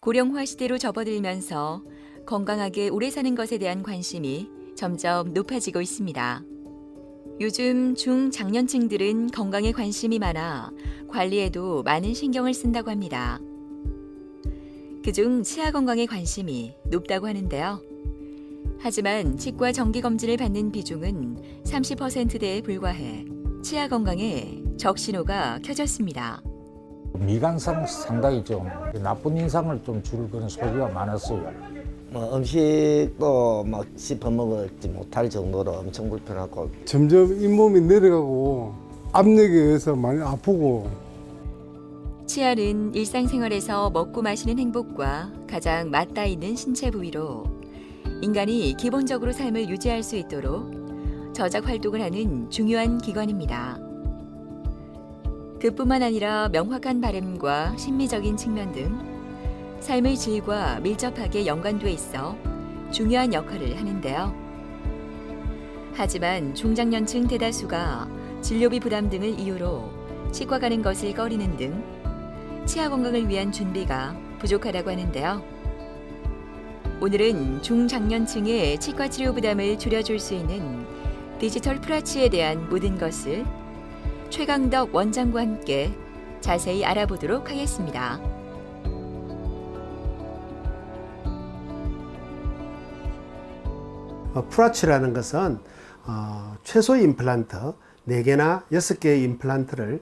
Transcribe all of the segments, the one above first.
고령화 시대로 접어들면서 건강하게 오래 사는 것에 대한 관심이 점점 높아지고 있습니다. 요즘 중장년층들은 건강에 관심이 많아 관리에도 많은 신경을 쓴다고 합니다. 그중 치아 건강에 관심이 높다고 하는데요. 하지만 치과 정기검진을 받는 비중은 30%대에 불과해 치아 건강에 적신호가 켜졌습니다. 미관상 상당히 좀 나쁜 인상을 좀 줄 그런 소리가 많았어요. 음식도 막 씹어 먹지 못할 정도로 엄청 불편하고 점점 잇몸이 내려가고 압력에 의해서 많이 아프고. 치아는 일상생활에서 먹고 마시는 행복과 가장 맞닿아 있는 신체 부위로 인간이 기본적으로 삶을 유지할 수 있도록 저작 활동을 하는 중요한 기관입니다. 그뿐만 아니라 명확한 발음과 심미적인 측면 등 삶의 질과 밀접하게 연관돼 있어 중요한 역할을 하는데요. 하지만 중장년층 대다수가 진료비 부담 등을 이유로 치과 가는 것을 꺼리는 등 치아 건강을 위한 준비가 부족하다고 하는데요. 오늘은 중장년층의 치과 치료 부담을 줄여줄 수 있는 디지털 프라치에 대한 모든 것을 최강덕 원장과 함께 자세히 알아보도록 하겠습니다. 프라치라는 것은 최소의 임플란트 4개나 6개의 임플란트를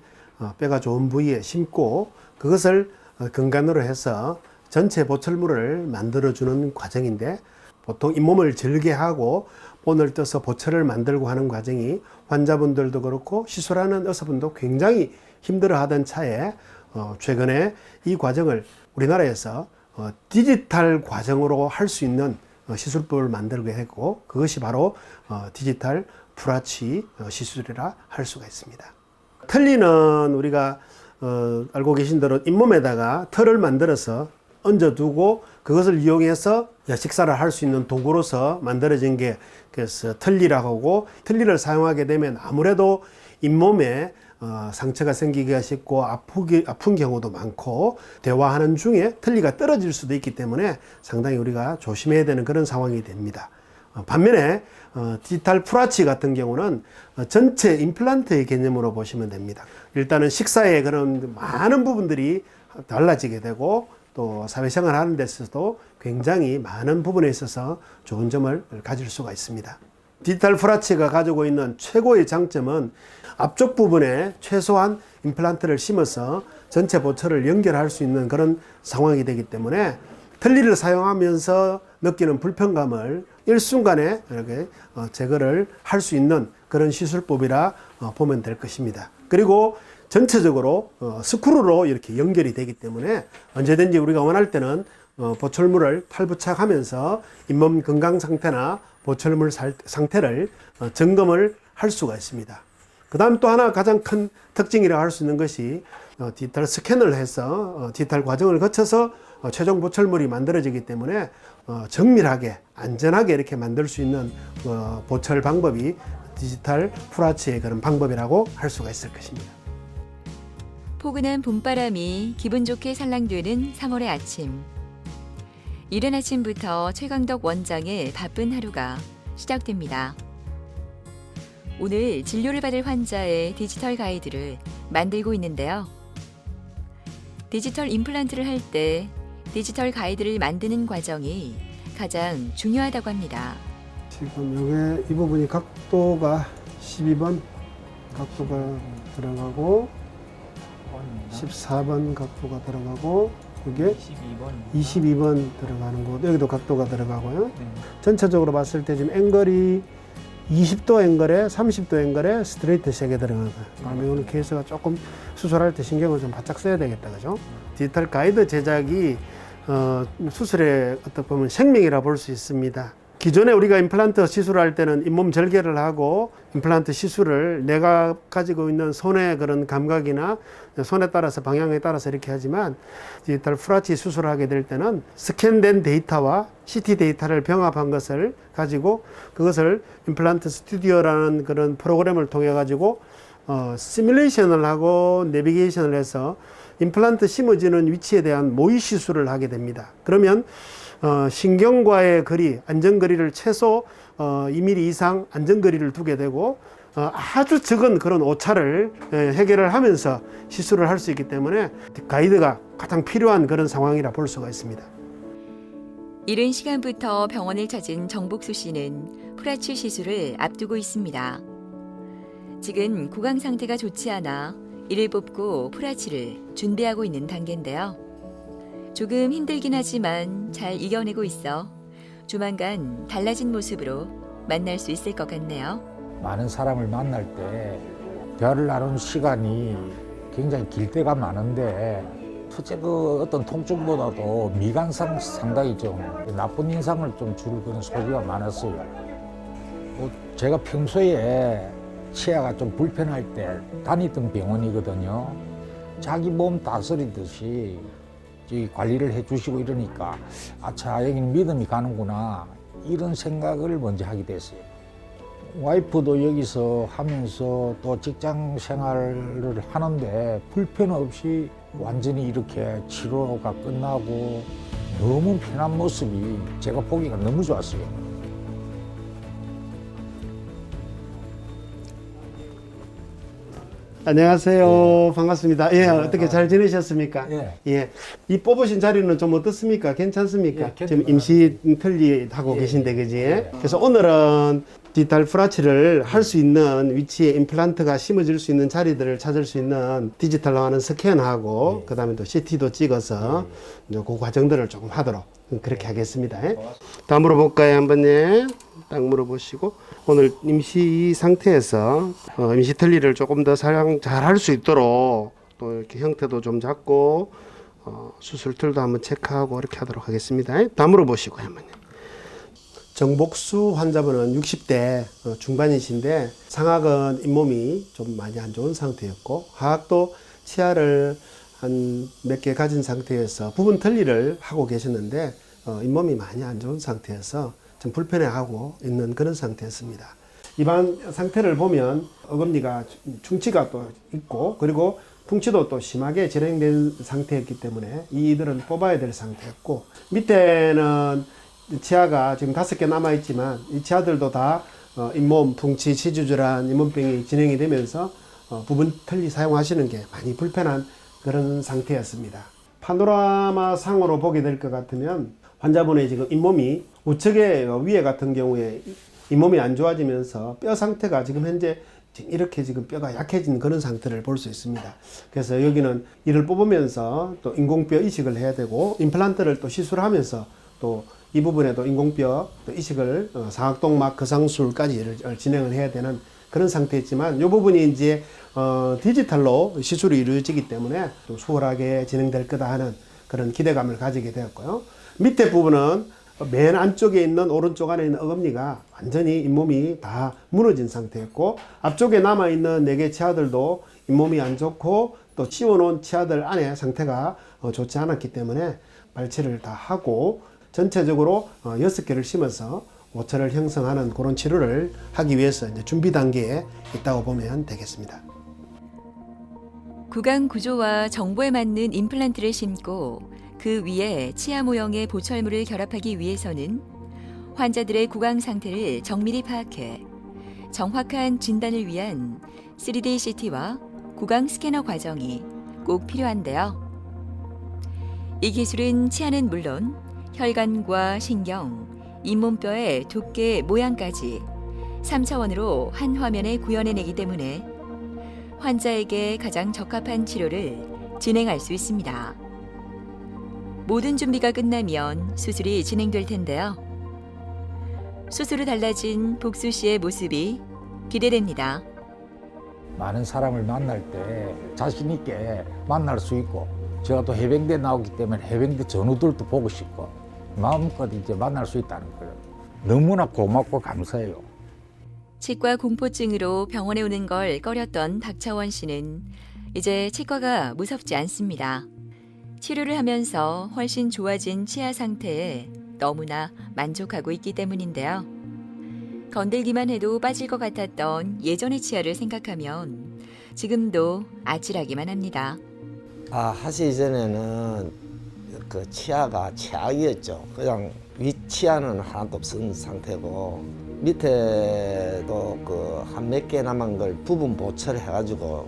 뼈가 좋은 부위에 심고 그것을 근간으로 해서 전체 보철물을 만들어주는 과정인데, 보통 잇몸을 절개하고 본을 떠서 보철을 만들고 하는 과정이 환자분들도 그렇고 시술하는 의사분도 굉장히 힘들어하던 차에 최근에 이 과정을 우리나라에서 디지털 과정으로 할 수 있는 시술법을 만들게 했고, 그것이 바로 디지털 프라치 시술이라 할 수가 있습니다. 틀니는 우리가 알고 계신 대로 잇몸에다가 털을 만들어서 얹어두고 그것을 이용해서 식사를 할 수 있는 도구로서 만들어진 게 그래서 틀니라고 하고, 틀니를 사용하게 되면 아무래도 잇몸에 상처가 생기기가 쉽고 아픈 경우도 많고 대화하는 중에 틀니가 떨어질 수도 있기 때문에 상당히 우리가 조심해야 되는 그런 상황이 됩니다. 반면에 디지털 프라치 같은 경우는 전체 임플란트의 개념으로 보시면 됩니다. 일단은 식사의 그런 많은 부분들이 달라지게 되고 또 사회생활 하는 데 있어서도 굉장히 많은 부분에 있어서 좋은 점을 가질 수가 있습니다. 디지털 프라치가 가지고 있는 최고의 장점은 앞쪽 부분에 최소한 임플란트를 심어서 전체 보철을 연결할 수 있는 그런 상황이 되기 때문에 틀니를 사용하면서 느끼는 불편감을 일순간에 이렇게 제거를 할 수 있는 그런 시술법이라 보면 될 것입니다. 그리고 전체적으로 스크루로 이렇게 연결이 되기 때문에 언제든지 우리가 원할 때는 보철물을 탈부착하면서 잇몸 건강 상태나 보철물 상태를 점검을 할 수가 있습니다. 그 다음 또 하나 가장 큰 특징이라고 할 수 있는 것이 디지털 스캔을 해서 디지털 과정을 거쳐서 최종 보철물이 만들어지기 때문에 정밀하게 안전하게 이렇게 만들 수 있는 보철 방법이 디지털 프라치의 그런 방법이라고 할 수가 있을 것입니다. 포근한 봄바람이 기분 좋게 살랑되는 3월의 아침. 이른 아침부터 최강덕 원장의 바쁜 하루가 시작됩니다. 오늘 진료를 받을 환자의 디지털 가이드를 만들고 있는데요. 디지털 임플란트를 할 때 디지털 가이드를 만드는 과정이 가장 중요하다고 합니다. 지금 여기 이 부분이 각도가 12번 각도가 들어가고 14번 각도가 들어가고 이게 22번 들어가는 곳, 여기도 각도가 들어가고요. 전체적으로 봤을 때 지금 앵글이 20도 앵글에 30도 앵글에 스트레이트 색에 들어가는 거예요. 그러면 오늘 케이스가 조금 수술할 때 신경을 좀 바짝 써야 되겠다, 그죠? 디지털 가이드 제작이 수술의 어떻게 보면 생명이라 볼 수 있습니다. 기존에 우리가 임플란트 시술할 때는 잇몸 절개를 하고 임플란트 시술을 내가 가지고 있는 손의 그런 감각이나 손에 따라서 방향에 따라서 이렇게 하지만 디지털 프라치 수술을 하게 될 때는 스캔된 데이터와 CT 데이터를 병합한 것을 가지고 그것을 임플란트 스튜디오라는 그런 프로그램을 통해 가지고 시뮬레이션을 하고 내비게이션을 해서 임플란트 심어지는 위치에 대한 모의 시술을 하게 됩니다. 그러면 신경과의 거리, 안전거리를 최소 2mm 이상 안전거리를 두게 되고 아주 적은 그런 오차를 해결을 하면서 시술을 할 수 있기 때문에 가이드가 가장 필요한 그런 상황이라 볼 수가 있습니다. 이른 시간부터 병원을 찾은 정복수 씨는 프라치 시술을 앞두고 있습니다. 지금 구강 상태가 좋지 않아 이를 뽑고 프라치를 준비하고 있는 단계인데요. 조금 힘들긴 하지만 잘 이겨내고 있어 조만간 달라진 모습으로 만날 수 있을 것 같네요. 많은 사람을 만날 때 대화를 나누는 시간이 굉장히 길 때가 많은데 첫째 그 어떤 통증보다도 미관상 상당히 좀 나쁜 인상을 좀 줄 그런 소리가 많았어요. 제가 평소에 치아가 좀 불편할 때 다니던 병원이거든요. 자기 몸 다스리듯이 관리를 해주시고 이러니까 아차 여기는 믿음이 가는구나 이런 생각을 먼저 하게 됐어요. 와이프도 여기서 하면서 또 직장 생활을 하는데 불편 없이 완전히 이렇게 치료가 끝나고 너무 편한 모습이 제가 보기가 너무 좋았어요. 안녕하세요. 반갑습니다. 예, 어떻게 잘 지내셨습니까? 예. 예. 이 뽑으신 자리는 좀 어떻습니까? 괜찮습니까? 예, 지금 임시 틀리 하고 예, 계신데, 그지? 예. 그래서 오늘은 디지털 프라치를 할 수 있는 위치에 임플란트가 심어질 수 있는 자리들을 찾을 수 있는 디지털로 하는 스캔하고, 예. 그 다음에 또 CT도 찍어서 이제 그 과정들을 조금 하도록 그렇게 하겠습니다. 예. 다 물어볼까요? 한번 예. 딱 물어보시고 오늘 임시 이 상태에서 임시 틀니를 조금 더 사용 잘 할 수 있도록 또 이렇게 형태도 좀 잡고 수술 틀도 한번 체크하고 이렇게 하도록 하겠습니다. 다 물어보시고 한번. 정복수 환자분은 60대 중반이신데 상악은 잇몸이 좀 많이 안 좋은 상태였고 하악도 치아를 한 몇 개 가진 상태에서 부분 틀니를 하고 계셨는데 잇몸이 많이 안 좋은 상태여서 좀 불편해하고 있는 그런 상태였습니다. 입안 상태를 보면 어금니가 충치가 또 있고 그리고 풍치도 또 심하게 진행된 상태였기 때문에 이들은 뽑아야 될 상태였고 밑에는 치아가 지금 5개 남아있지만 이 치아들도 다 잇몸, 풍치, 치주질환, 잇몸병이 진행이 되면서 부분 틀니 사용하시는 게 많이 불편한 그런 상태였습니다. 파노라마 상으로 보게 될 것 같으면 환자분의 지금 잇몸이 우측의 위에 같은 경우에 잇몸이 안 좋아지면서 뼈 상태가 지금 현재 이렇게 지금 뼈가 약해진 그런 상태를 볼 수 있습니다. 그래서 여기는 이를 뽑으면서 또 인공뼈 이식을 해야 되고 임플란트를 또 시술하면서 또 이 부분에도 인공뼈 또 이식을 상악동막 거상술까지 진행을 해야 되는 그런 상태였지만 이 부분이 이제 디지털로 시술이 이루어지기 때문에 또 수월하게 진행될 거다 하는 그런 기대감을 가지게 되었고요. 밑에 부분은 맨 안쪽에 있는 오른쪽 안에 있는 어금니가 완전히 잇몸이 다 무너진 상태였고 앞쪽에 남아있는 4개 치아들도 잇몸이 안 좋고 또 씌워놓은 치아들 안에 상태가 좋지 않았기 때문에 발치를 다 하고 전체적으로 6개를 심어서 오차를 형성하는 그런 치료를 하기 위해서 이제 준비 단계에 있다고 보면 되겠습니다. 구강 구조와 정보에 맞는 임플란트를 심고 그 위에 치아 모형의 보철물을 결합하기 위해서는 환자들의 구강 상태를 정밀히 파악해 정확한 진단을 위한 3D CT와 구강 스캐너 과정이 꼭 필요한데요. 이 기술은 치아는 물론 혈관과 신경, 잇몸뼈의 두께, 모양까지 3차원으로 한 화면에 구현해내기 때문에 환자에게 가장 적합한 치료를 진행할 수 있습니다. 모든 준비가 끝나면 수술이 진행될 텐데요. 수술 후 달라진 복수 씨의 모습이 기대됩니다. 많은 사람을 만날 때 자신 있게 만날 수 있고 제가 또 해병대 나오기 때문에 해병대 전우들도 보고 싶고 마음껏 이제 만날 수 있다는 거예요. 너무나 고맙고 감사해요. 치과 공포증으로 병원에 오는 걸 꺼렸던 박차원 씨는 이제 치과가 무섭지 않습니다. 치료를 하면서 훨씬 좋아진 치아 상태에 너무나 만족하고 있기 때문인데요. 건들기만 해도 빠질 것 같았던 예전의 치아를 생각하면 지금도 아찔하기만 합니다. 하시기 전에는 그 치아가 최악이었죠. 그냥 윗치아는 하나도 없은 상태고 밑에도 그 한 몇 개 남은 걸 부분 보철 해가지고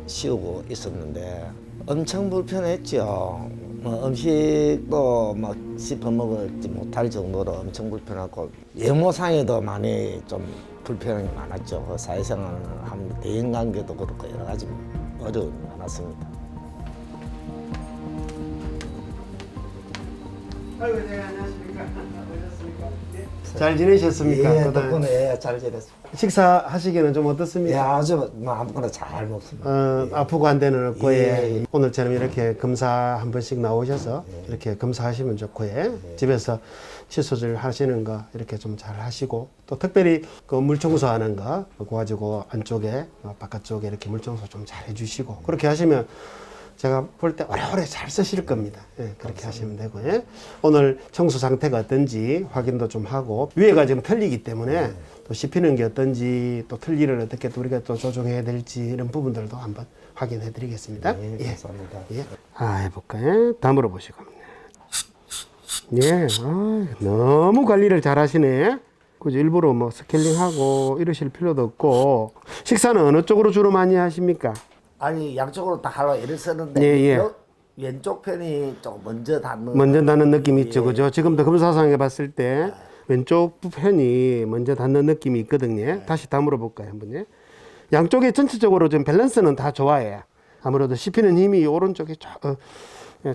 씌우고 있었는데 엄청 불편했죠. 뭐 음식도 막 씹어 먹지 못할 정도로 엄청 불편하고 외모상에도 많이 좀 불편한 게 많았죠. 그 사회생활 하면 대인관계도 그렇고 여러 가지 어려움이 많았습니다. 아이고, 네, 안녕하십니까. 오셨습니까? 잘 지내셨습니까? 예, 그동안? 덕분에 잘 지냈습니다. 식사하시기는 좀 예, 어떻습니까? 아주 뭐 아무거나 잘 먹습니다. 아프고 한 데는 없고, 예. 예. 오늘처럼 이렇게 검사 한 번씩 나오셔서 이렇게 검사하시면 좋고, 예. 집에서 칫솔질 하시는 거 이렇게 좀 잘 하시고, 또 특별히 그 물 청소하는 거, 그거 가지고 안쪽에, 바깥쪽에 이렇게 물 청소 좀 잘 해주시고, 그렇게 하시면 제가 볼 때 오래오래 잘 쓰실 겁니다. 예, 그렇게 하시면 되고, 예. 오늘 청소 상태가 어떤지 확인도 좀 하고, 위에가 지금 틀리기 때문에 또 씹히는 게 어떤지, 또 틀니를 어떻게 또 우리가 또 조정해야 될지 이런 부분들도 한번 확인해 드리겠습니다. 예, 감사합니다. 예. 해볼까요? 다물어 보시고. 예, 너무 관리를 잘 하시네. 그죠? 일부러 뭐 스케일링하고 이러실 필요도 없고. 식사는 어느 쪽으로 주로 많이 하십니까? 아니 양쪽으로 다 하려고 애를 쓰는데 예, 예. 왼쪽 편이 좀 먼저 닿는 먼저 닿는 느낌이 있죠, 그죠? 지금도 검사상에 봤을 때 왼쪽 편이 먼저 닿는 느낌이 있거든요. 다시 다물어 볼까요, 한번요? 양쪽에 전체적으로 좀 밸런스는 다 좋아해요. 아무래도 씹히는 힘이 오른쪽에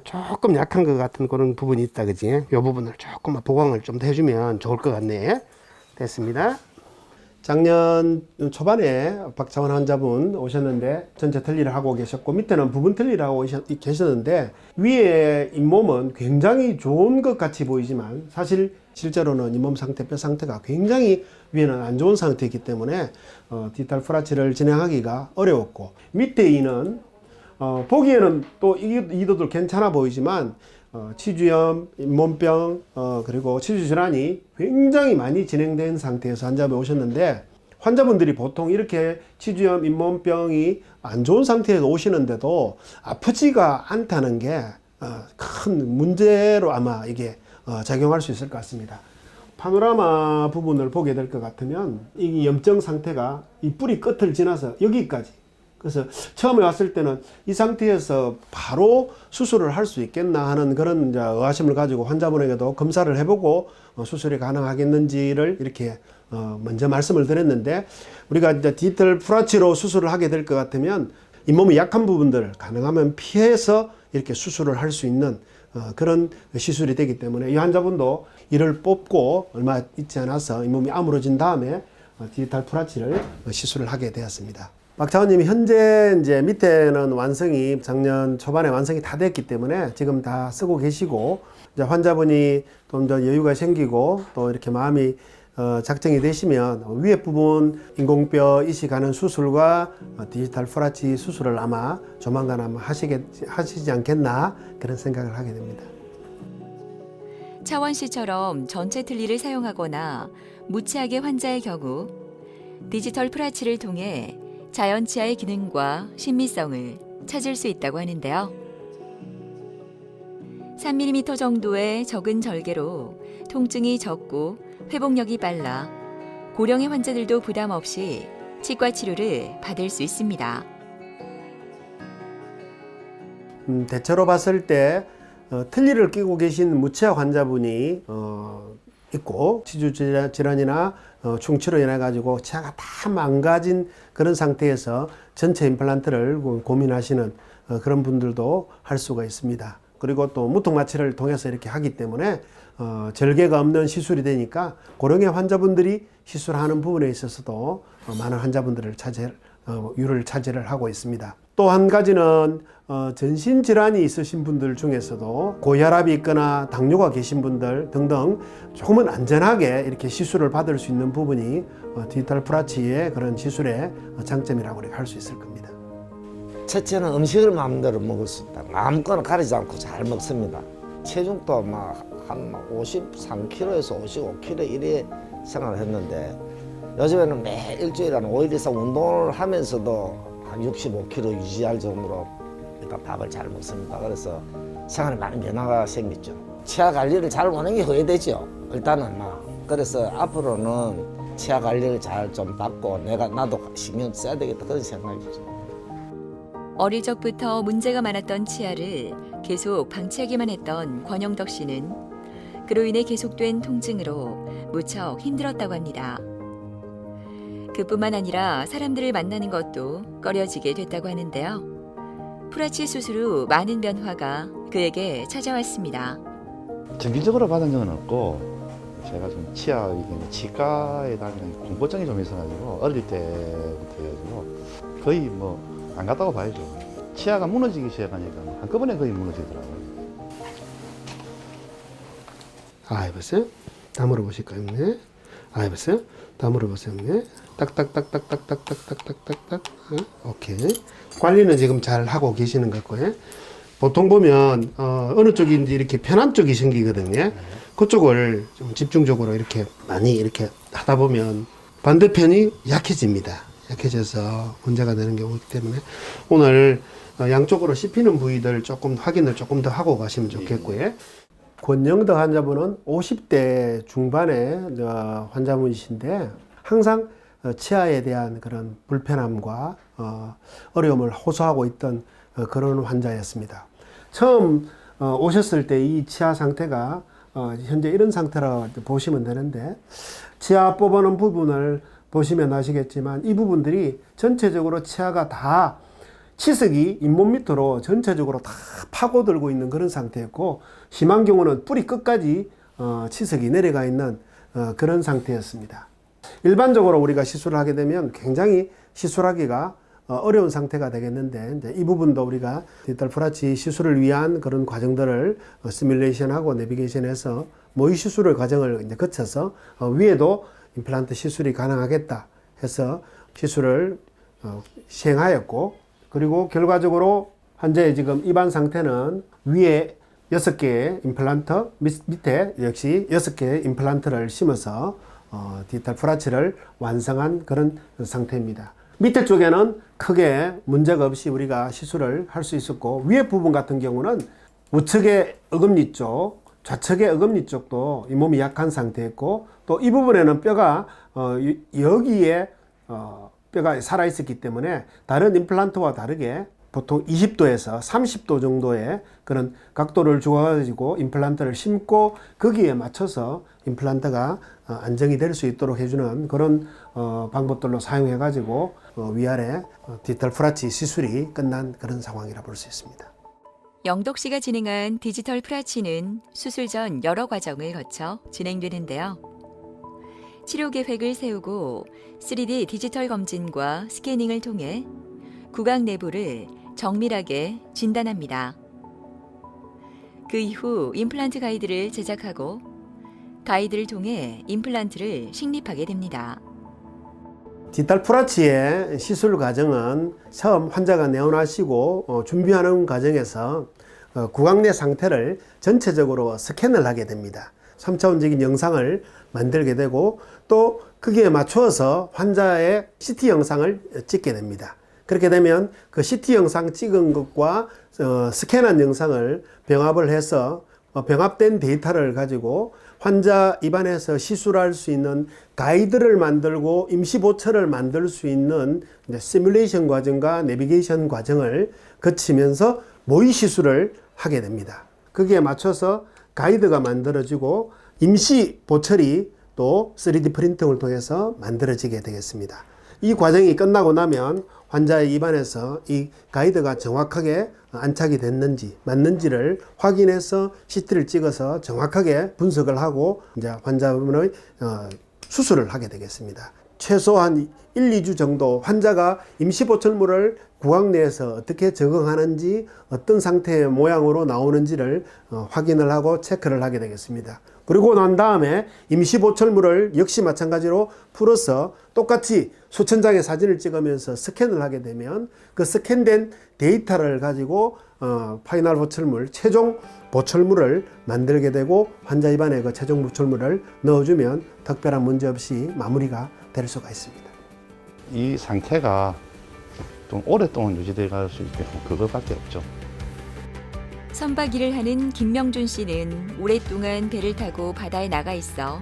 조금 약한 것 같은 그런 부분이 있다, 그지? 이 부분을 조금만 보강을 좀 해주면 좋을 것 같네. 됐습니다. 작년 초반에 박창원 환자분 오셨는데 전체 틀니를 하고 계셨고 밑에는 부분 틀니를 하고 계셨는데 위에 잇몸은 굉장히 좋은 것 같이 보이지만 사실 실제로는 잇몸 상태, 뼈 상태가 굉장히 위에는 안 좋은 상태이기 때문에 디지털 프라치를 진행하기가 어려웠고 밑에 이는 보기에는 또 이도들 괜찮아 보이지만 치주염, 잇몸병, 그리고 치주질환이 굉장히 많이 진행된 상태에서 환자분이 오셨는데 환자분들이 보통 이렇게 치주염, 잇몸병이 안 좋은 상태에서 오시는데도 아프지가 않다는 게 큰 문제로 아마 이게 작용할 수 있을 것 같습니다. 파노라마 부분을 보게 될 것 같으면 이 염증 상태가 이 뿌리 끝을 지나서 여기까지 그래서 처음에 왔을 때는 이 상태에서 바로 수술을 할 수 있겠나 하는 그런 이제 의아심을 가지고 환자분에게도 검사를 해보고 수술이 가능하겠는지를 이렇게 먼저 말씀을 드렸는데 우리가 이제 디지털 프라치로 수술을 하게 될 것 같으면 잇몸이 약한 부분들을 가능하면 피해서 이렇게 수술을 할 수 있는 그런 시술이 되기 때문에 이 환자분도 이를 뽑고 얼마 있지 않아서 잇몸이 아물어진 다음에 디지털 프라치를 시술을 하게 되었습니다. 박창원님이 현재 이제 밑에는 완성이 작년 초반에 완성이 다 됐기 때문에 지금 다 쓰고 계시고 이제 환자분이 좀 더 여유가 생기고 또 이렇게 마음이 작정이 되시면 위에 부분 인공뼈 이식하는 수술과 디지털 프라치 수술을 아마 조만간 아마 하시지 않겠나 그런 생각을 하게 됩니다. 차원 씨처럼 전체 틀니를 사용하거나 무치하게 환자의 경우 디지털 프라치를 통해 자연 치아의 기능과 신미성을 찾을 수 있다고 하는데요. 3mm 정도의 적은 절개로 통증이 적고 회복력이 빨라 고령의 환자들도 부담 없이 치과 치료를 받을 수 있습니다. 대체로 봤을 때 틀니를 끼고 계신 무치아 환자분이 있고 치주 질환이나 충치로 인해 가지고 치아가 다 망가진 그런 상태에서 전체 임플란트를 고민하시는 그런 분들도 할 수가 있습니다. 그리고 또 무통 마취를 통해서 이렇게 하기 때문에 절개가 없는 시술이 되니까 고령의 환자분들이 시술하는 부분에 있어서도 많은 환자분들을 유를 차지를 하고 있습니다. 또 한 가지는 전신 질환이 있으신 분들 중에서도 고혈압이 있거나 당뇨가 계신 분들 등등 조금은 안전하게 이렇게 시술을 받을 수 있는 부분이 디지털 프라치의 그런 시술의 장점이라고 우리가 할 수 있을 겁니다. 첫째는 음식을 마음대로 먹을 수 있다. 아무거나 가리지 않고 잘 먹습니다. 체중도 한 53kg에서 55kg 이래 생활을 했는데 요즘에는 매 일주일에 5일 이상 운동을 하면서도 한 65kg 유지할 정도로 일단 밥을 잘 먹습니다. 그래서 생활에 많은 변화가 생겼죠. 치아 관리를 잘 못하는 게 후회되죠. 일단은 그래서 앞으로는 치아 관리를 잘 좀 받고 나도 신경 써야 되겠다 그런 생각이죠. 어릴 적부터 문제가 많았던 치아를 계속 방치하기만 했던 권영덕 씨는 그로 인해 계속된 통증으로 무척 힘들었다고 합니다. 그뿐만 아니라 사람들을 만나는 것도 꺼려지게 됐다고 하는데요. 프라치 수술 후 많은 변화가 그에게 찾아왔습니다. 정기적으로 받은 적은 없고 제가 좀 치과에 다니는 공포증이 좀 있어가지고 어릴 때부터 해가지고 거의 뭐 안 갔다고 봐야죠. 치아가 무너지기 시작하니까 한꺼번에 거의 무너지더라고요. 해보세요. 다 물어보실까요? 네. 해보세요. 다 물어보세요. 네. 딱딱딱딱딱딱딱딱딱딱. 오케이. 관리는 지금 잘 하고 계시는 것 같고요. 보통 보면 어느 쪽인지 이렇게 편한 쪽이 생기거든요. 그쪽을 좀 집중적으로 이렇게 많이 이렇게 하다 보면 반대편이 약해집니다. 약해져서 문제가 되는 경우이기 때문에 오늘 양쪽으로 씹히는 부위들 조금 확인을 조금 더 하고 가시면 좋겠고요. 권영덕 환자분은 50대 중반의 환자분이신데 항상 치아에 대한 그런 불편함과 어려움을 호소하고 있던 그런 환자였습니다. 처음 오셨을 때 이 치아 상태가 현재 이런 상태라고 보시면 되는데 치아 뽑아놓은 부분을 보시면 아시겠지만 이 부분들이 전체적으로 치아가 다 치석이 잇몸 밑으로 전체적으로 다 파고들고 있는 그런 상태였고 심한 경우는 뿌리 끝까지 치석이 내려가 있는 그런 상태였습니다. 일반적으로 우리가 시술을 하게 되면 굉장히 시술하기가 어려운 상태가 되겠는데 이제 이 부분도 우리가 디지털 프라치 시술을 위한 그런 과정들을 시뮬레이션하고 내비게이션해서 모의 시술을 과정을 이제 거쳐서 위에도 임플란트 시술이 가능하겠다 해서 시술을 시행하였고 그리고 결과적으로 환자의 지금 입안 상태는 위에 6개의 임플란트 밑에 역시 6개의 임플란트를 심어서 디지털 프라치를 완성한 그런 상태입니다. 밑에 쪽에는 크게 문제가 없이 우리가 시술을 할 수 있었고 위에 부분 같은 경우는 우측의 어금니 쪽 좌측의 어금니 쪽도 잇몸이 약한 상태였고 또 이 부분에는 뼈가 여기에 뼈가 살아 있었기 때문에 다른 임플란트와 다르게 보통 20도에서 30도 정도의 그런 각도를 주어가지고 임플란트를 심고 거기에 맞춰서 임플란트가 안정이 될 수 있도록 해주는 그런 방법들로 사용해가지고 위아래 디지털 프라치 시술이 끝난 그런 상황이라 볼 수 있습니다. 영덕 씨가 진행한 디지털 프라치는 수술 전 여러 과정을 거쳐 진행되는데요. 치료 계획을 세우고 3D 디지털 검진과 스캐닝을 통해 구강 내부를 정밀하게 진단합니다. 그 이후 임플란트 가이드를 제작하고 가이드를 통해 임플란트를 식립하게 됩니다. 디지털 프라치의 시술 과정은 처음 환자가 내원하시고 준비하는 과정에서 구강 내 상태를 전체적으로 스캔을 하게 됩니다. 3차원적인 영상을 만들게 되고 또 거기에 맞추어서 환자의 CT 영상을 찍게 됩니다. 그렇게 되면 그 CT 영상 찍은 것과 스캔한 영상을 병합을 해서 병합된 데이터를 가지고 환자 입안에서 시술할 수 있는 가이드를 만들고 임시보철을 만들 수 있는 시뮬레이션 과정과 내비게이션 과정을 거치면서 모의 시술을 하게 됩니다. 거기에 맞춰서 가이드가 만들어지고 임시보철이 또 3D 프린팅을 통해서 만들어지게 되겠습니다. 이 과정이 끝나고 나면 환자의 입안에서 이 가이드가 정확하게 안착이 됐는지 맞는지를 확인해서 CT를 찍어서 정확하게 분석을 하고 이제 환자분의 수술을 하게 되겠습니다. 최소한 1, 2주 정도 환자가 임시보철물을 구강 내에서 어떻게 적응하는지 어떤 상태의 모양으로 나오는지를 확인을 하고 체크를 하게 되겠습니다. 그리고 난 다음에 임시보철물을 역시 마찬가지로 풀어서 똑같이 수천 장의 사진을 찍으면서 스캔을 하게 되면 그 스캔된 데이터를 가지고 파이널 보철물, 최종 보철물을 만들게 되고 환자 입안에 그 최종 보철물을 넣어주면 특별한 문제 없이 마무리가 될 수가 있습니다. 이 상태가 좀 오랫동안 유지돼 갈 수 있게 그것밖에 없죠. 선박 일을 하는 김명준 씨는 오랫동안 배를 타고 바다에 나가 있어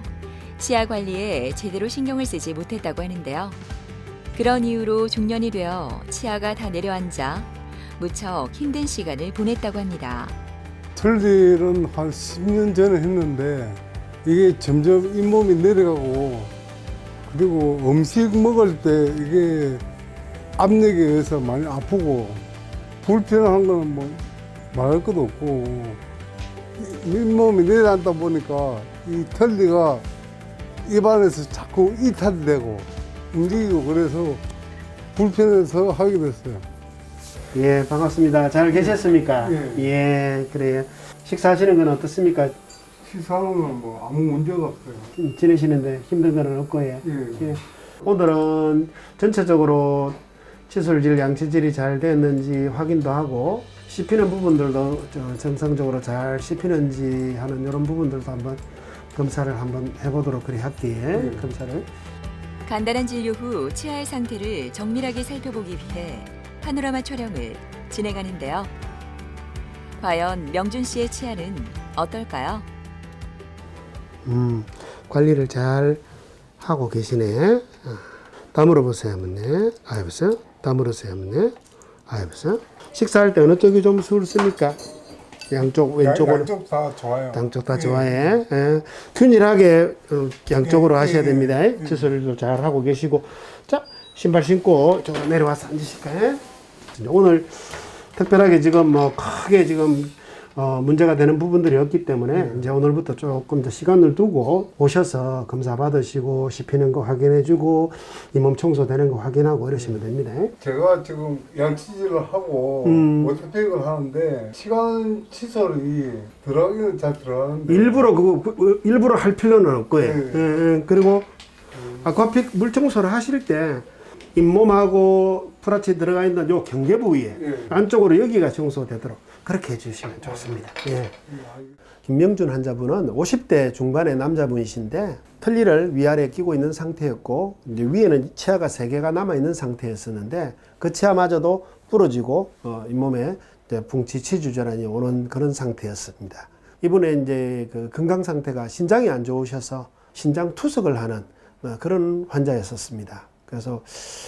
치아 관리에 제대로 신경을 쓰지 못했다고 하는데요. 그런 이유로 중년이 되어 치아가 다 내려앉아 무척 힘든 시간을 보냈다고 합니다. 털질은 한 10년 전에 했는데 이게 점점 잇몸이 내려가고 그리고 음식 먹을 때 이게 압력에 의해서 많이 아프고 불편한 거는 뭐 말할 것도 없고 잇몸이 내려앉다 보니까 이 털리가 입안에서 자꾸 이탈이 되고 움직이고 그래서 불편해서 하게 됐어요. 예, 반갑습니다. 잘 계셨습니까? 예. 예, 그래요. 식사하시는 건 어떻습니까? 시사는 뭐 아무 문제가 없어요. 지내시는데 힘든 건 없고, 예. 예. 예. 오늘은 전체적으로 치솔질, 양치질이 잘 됐는지 확인도 하고 씹히는 부분들도 정상적으로 잘 씹히는지 하는 이런 부분들도 한번 검사를 한번 해보도록 그리 할게요. 검사를. 간단한 진료 후 치아의 상태를 정밀하게 살펴보기 위해 파노라마 촬영을 진행하는데요. 과연 명준 씨의 치아는 어떨까요? 관리를 잘 하고 계시네. 다물어 보세요, 한번. 아, 보세요. 다물으세요, 한번. 아, 보세요. 식사할 때 어느 쪽이 좀 수월습니까? 양쪽, 왼쪽으로. 양쪽 다 좋아요. 양쪽 다 좋아해. 예. 균일하게 양쪽으로 하셔야 됩니다. 치솔도 잘 하고 계시고. 자, 신발 신고 좀 내려와서 앉으실까요? 오늘 특별하게 지금 뭐 크게 지금 문제가 되는 부분들이 없기 때문에 이제 오늘부터 조금 더 시간을 두고 오셔서 검사 받으시고 씹히는 거 확인해주고 잇몸 청소되는 거 확인하고 이러시면 됩니다. 제가 지금 양치질을 하고 워터팩을 하는데 시간 치솔이 들어가기는 잘 들어가는데 일부러 할 필요는 없고요. 네. 예. 그리고 아쿠아픽 물 청소를 하실 때 잇몸하고 프라치 들어가 있는 요 경계 부위에 안쪽으로 여기가 청소되도록 그렇게 해주시면 좋습니다. 예. 김명준 환자분은 50대 중반의 남자분이신데 털리를 위아래에 끼고 있는 상태였고 이제 위에는 치아가 3개가 남아 있는 상태였었는데 그 치아마저도 부러지고 잇몸에 풍치 치주전환이 오는 그런 상태였습니다. 이분의 이제 그 건강 상태가 신장이 안 좋으셔서 신장 투석을 하는 그런 환자였었습니다. 그래서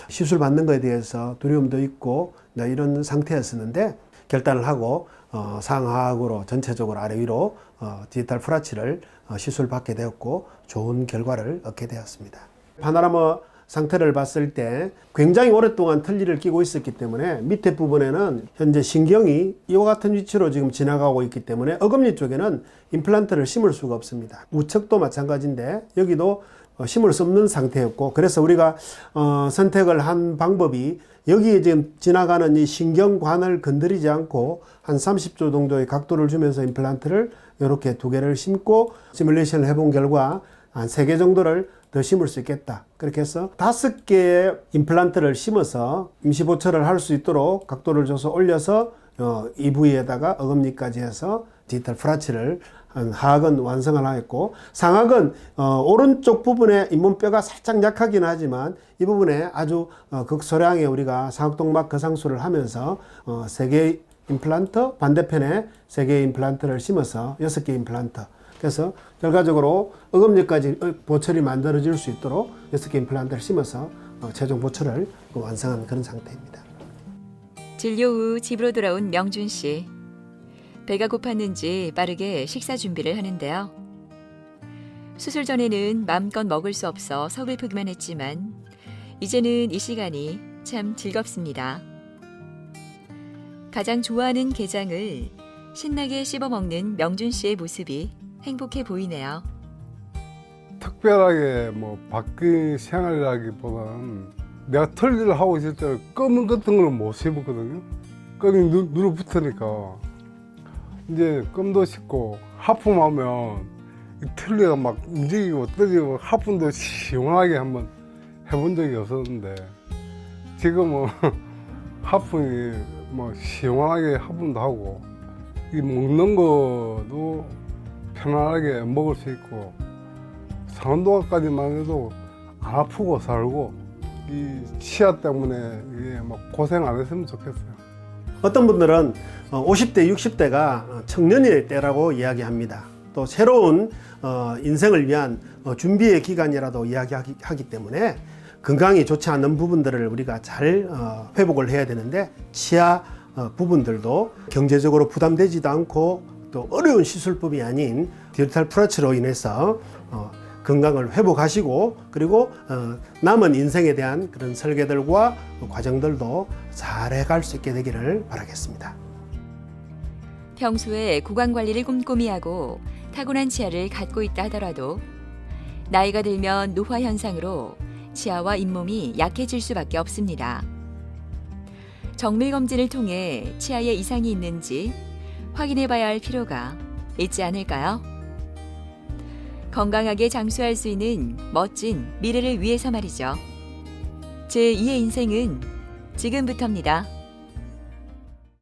시술 받는 것에 대해서 두려움도 있고 이런 상태였었는데 결단을 하고 상하악으로 전체적으로 아래 위로 디지털 프라치를 시술 받게 되었고 좋은 결과를 얻게 되었습니다. 파노라마 상태를 봤을 때 굉장히 오랫동안 털리를 끼고 있었기 때문에 밑에 부분에는 현재 신경이 이와 같은 위치로 지금 지나가고 있기 때문에 어금니 쪽에는 임플란트를 심을 수가 없습니다. 우측도 마찬가지인데 여기도 심을 수 없는 상태였고 그래서 우리가 선택을 한 방법이 여기에 지금 지나가는 이 신경관을 건드리지 않고 한 30도 정도의 각도를 주면서 임플란트를 이렇게 2개를 심고 시뮬레이션을 해본 결과 한 3개 정도를 더 심을 수 있겠다. 그렇게 해서 5개의 임플란트를 심어서 임시보철을 할 수 있도록 각도를 줘서 올려서 이 부위에다가 어금니까지 해서 디지털 프라치를 하악은 완성을 하였고 상악은 오른쪽 부분에 잇몸뼈가 살짝 약하긴 하지만 이 부분에 아주 극소량의 우리가 상악동막 거상술을 하면서 3개의 임플란트 반대편에 3개의 임플란트를 심어서 6개의 임플란트 그래서 결과적으로 어금니까지 보철이 만들어질 수 있도록 6개의 임플란트를 심어서 최종 보철을 완성한 그런 상태입니다. 진료 후 집으로 돌아온 명준 씨. 배가 고팠는지 빠르게 식사 준비를 하는데요. 수술 전에는 마음껏 먹을 수 없어 서글프기만 했지만 이제는 이 시간이 참 즐겁습니다. 가장 좋아하는 게장을 신나게 씹어먹는 명준 씨의 모습이 행복해 보이네요. 특별하게 뭐 바뀐 생활이라기보다는 내가 털질을 하고 있을 때 껌 같은 걸 못 씹었거든요. 껌이 눈에 붙으니까 이제 껌도 씹고 하품하면 이 털리가 막 움직이고 떠지고 하품도 시원하게 한번 해본 적이 없었는데 지금은 하품이 뭐 시원하게 하품도 하고 이 먹는 것도 편안하게 먹을 수 있고 상한동화까지만 해도 안 아프고 살고 이 치아 때문에 이게 막 고생 안 했으면 좋겠어요. 어떤 분들은 50대, 60대가 청년의 때라고 이야기합니다. 또 새로운 인생을 위한 준비의 기간이라도 이야기하기 때문에 건강이 좋지 않은 부분들을 우리가 잘 회복을 해야 되는데 치아 부분들도 경제적으로 부담되지도 않고 또 어려운 시술법이 아닌 디지털 프라치로 인해서 건강을 회복하시고 그리고 남은 인생에 대한 그런 설계들과 과정들도 잘 해갈 수 있게 되기를 바라겠습니다. 평소에 구강 관리를 꼼꼼히 하고 타고난 치아를 갖고 있다 하더라도 나이가 들면 노화 현상으로 치아와 잇몸이 약해질 수밖에 없습니다. 정밀 검진을 통해 치아에 이상이 있는지 확인해 봐야 할 필요가 있지 않을까요? 건강하게 장수할 수 있는 멋진 미래를 위해서 말이죠. 제2의 인생은 지금부터입니다.